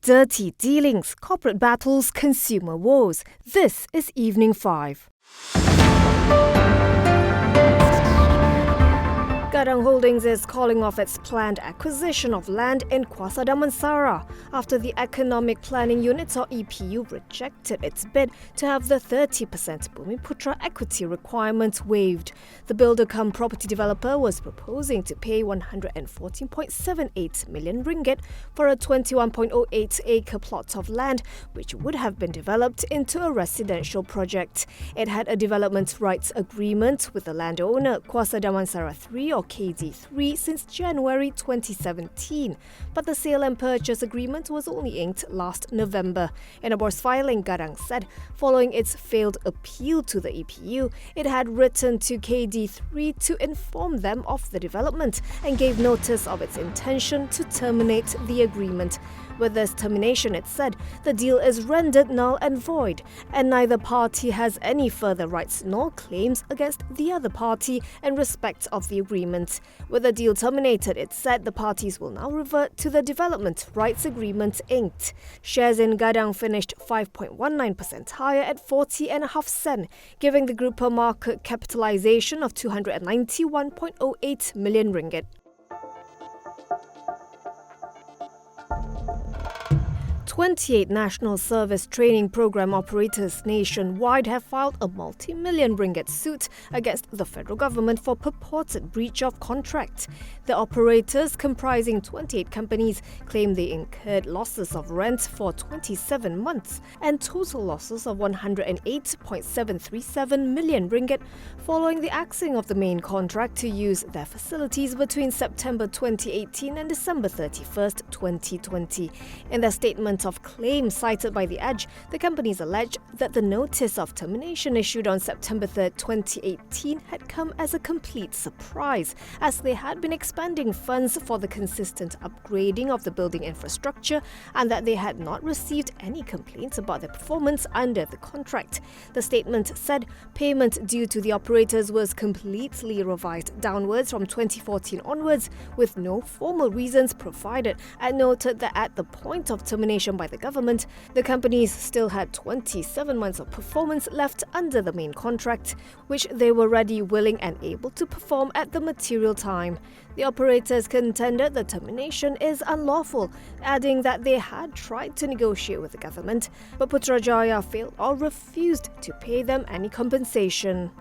Dirty dealings, corporate battles, consumer woes. This is Evening 5. Gadang Holdings is calling off its planned acquisition of land in Kwasa Damansara after the Economic Planning Unit or EPU rejected its bid to have the 30% Bumiputra equity requirement waived. The builder-cum-property developer was proposing to pay 114.78 million ringgit for a 21.08-acre plot of land, which would have been developed into a residential project. It had a development rights agreement with the landowner, Kwasa Damansara 3 or KD3 since January 2017, but the sale and purchase agreement was only inked last November. In a Bourse filing, Gadang said, following its failed appeal to the EPU, it had written to KD3 to inform them of the development and gave notice of its intention to terminate the agreement. With this termination, it said, the deal is rendered null and void, and neither party has any further rights nor claims against the other party in respect of the agreement. With the deal terminated, it said the parties will now revert to the development rights agreement inked. Shares in Gadang finished 5.19% higher at 40.5 sen, giving the group a market capitalization of 291.08 million ringgit. 28 National Service Training Programme operators nationwide have filed a multi-million ringgit suit against the federal government for purported breach of contract. The operators, comprising 28 companies, claim they incurred losses of rent for 27 months and total losses of 108.737 million ringgit following the axing of the main contract to use their facilities between September 2018 and December 31st, 2020. In their statement of claim cited by The Edge, the companies alleged that the notice of termination issued on September 3, 2018 had come as a complete surprise, as they had been expending funds for the consistent upgrading of the building infrastructure and that they had not received any complaints about their performance under the contract. The statement said payment due to the operators was completely revised downwards from 2014 onwards with no formal reasons provided, and noted that at the point of termination by the government, the companies still had 27 months of performance left under the main contract, which they were ready, willing and able to perform at the material time. The operators contended the termination is unlawful, adding that they had tried to negotiate with the government, but Putrajaya failed or refused to pay them any compensation.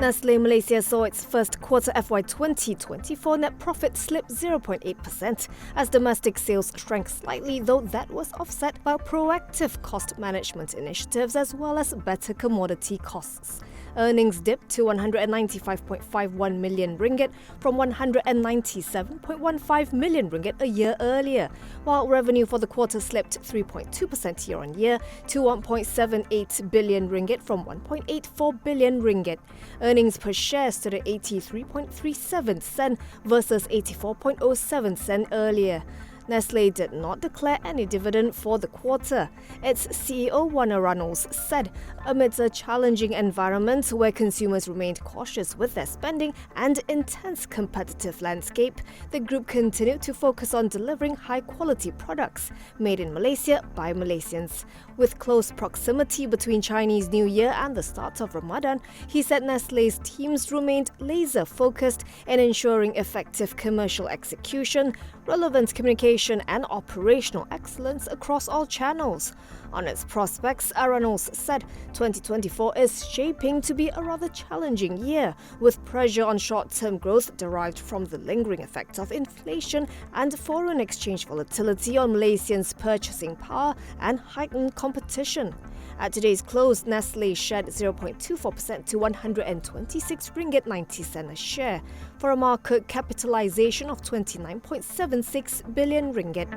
Nestlé Malaysia saw its first quarter FY 2024 net profit slip 0.8% as domestic sales shrank slightly, though that was offset by proactive cost management initiatives as well as better commodity costs. Earnings dipped to 195.51 million ringgit from 197.15 million ringgit a year earlier, while revenue for the quarter slipped 3.2% year-on-year to 1.78 billion ringgit from 1.84 billion ringgit. Earnings per share stood at 83.37 sen versus 84.07 sen earlier. Nestlé did not declare any dividend for the quarter. Its CEO Warner Runnels said, amidst a challenging environment where consumers remained cautious with their spending and intense competitive landscape, the group continued to focus on delivering high-quality products made in Malaysia by Malaysians. With close proximity between Chinese New Year and the start of Ramadan, he said Nestlé's teams remained laser-focused in ensuring effective commercial execution, relevant communication and operational excellence across all channels. On its prospects, Reynolds said 2024 is shaping to be a rather challenging year, with pressure on short-term growth derived from the lingering effect of inflation and foreign exchange volatility on Malaysians' purchasing power and heightened competition. At today's close, Nestlé shed 0.24% to 126 ringgit 90 sen a share, for a market capitalization of 29.76 billion ringgit.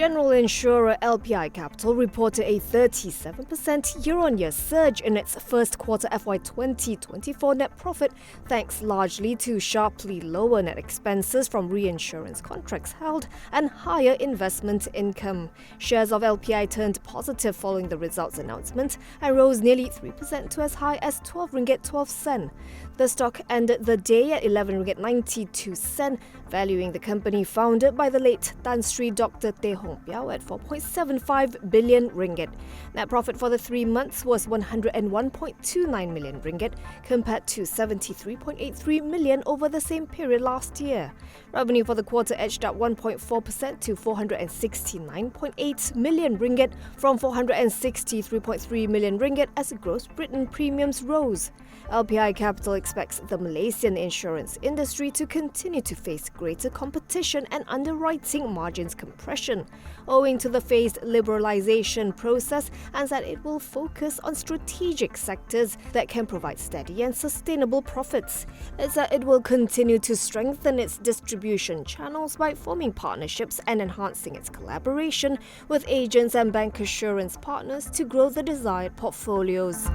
General insurer LPI Capital reported a 37% year-on-year surge in its first quarter FY 2024 net profit, thanks largely to sharply lower net expenses from reinsurance contracts held and higher investment income. Shares of LPI turned positive following the results announcement and rose nearly 3% to as high as 12 ringgit 12 sen. The stock ended the day at 11 ringgit 92 sen, valuing the company founded by the late Tan Sri Dr. Teh Hong Piao at 4.75 billion ringgit. Net profit for the 3 months was 101.29 million ringgit compared to 73.83 million over the same period last year. Revenue for the quarter edged up 1.4% to 469.8 million ringgit from 463.3 million ringgit as gross written premiums rose. LPI Capital expects the Malaysian insurance industry to continue to face greater competition and underwriting margins compression, owing to the phased liberalisation process, and that it will focus on strategic sectors that can provide steady and sustainable profits. It's that it will continue to strengthen its distribution channels by forming partnerships and enhancing its collaboration with agents and bancassurance partners to grow the desired portfolios.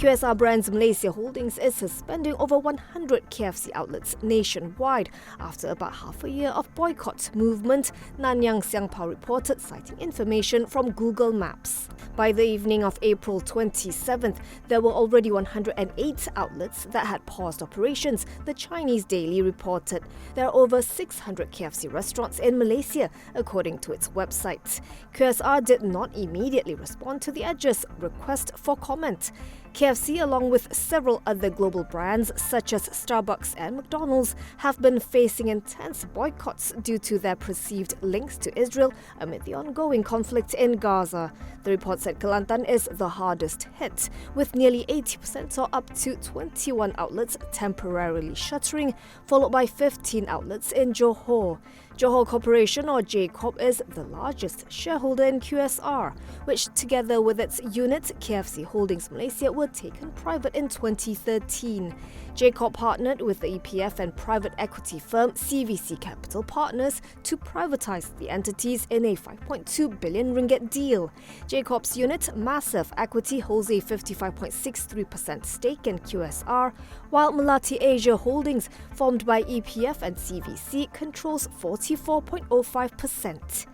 QSR Brands Malaysia Holdings is suspending over 100 KFC outlets nationwide after about half a year of boycott movement, Nanyang Siangpao reported, citing information from Google Maps. By the evening of April 27th, there were already 108 outlets that had paused operations, the Chinese Daily reported. There are over 600 KFC restaurants in Malaysia, according to its website. QSR did not immediately respond to the Edge's request for comment. KFC, along with several other global brands such as Starbucks and McDonald's, have been facing intense boycotts due to their perceived links to Israel amid the ongoing conflict in Gaza. The report said Kelantan is the hardest hit, with nearly 80% or up to 21 outlets temporarily shuttering, followed by 15 outlets in Johor. Johor Corporation, or JCorp, is the largest shareholder in QSR, which together with its unit KFC Holdings Malaysia were taken private in 2013. JCorp partnered with the EPF and private equity firm CVC Capital Partners to privatize the entities in a 5.2 billion ringgit deal. JCorp's unit, Massive Equity, holds a 55.63% stake in QSR, while Melati Asia Holdings, formed by EPF and CVC, controls 44.05%.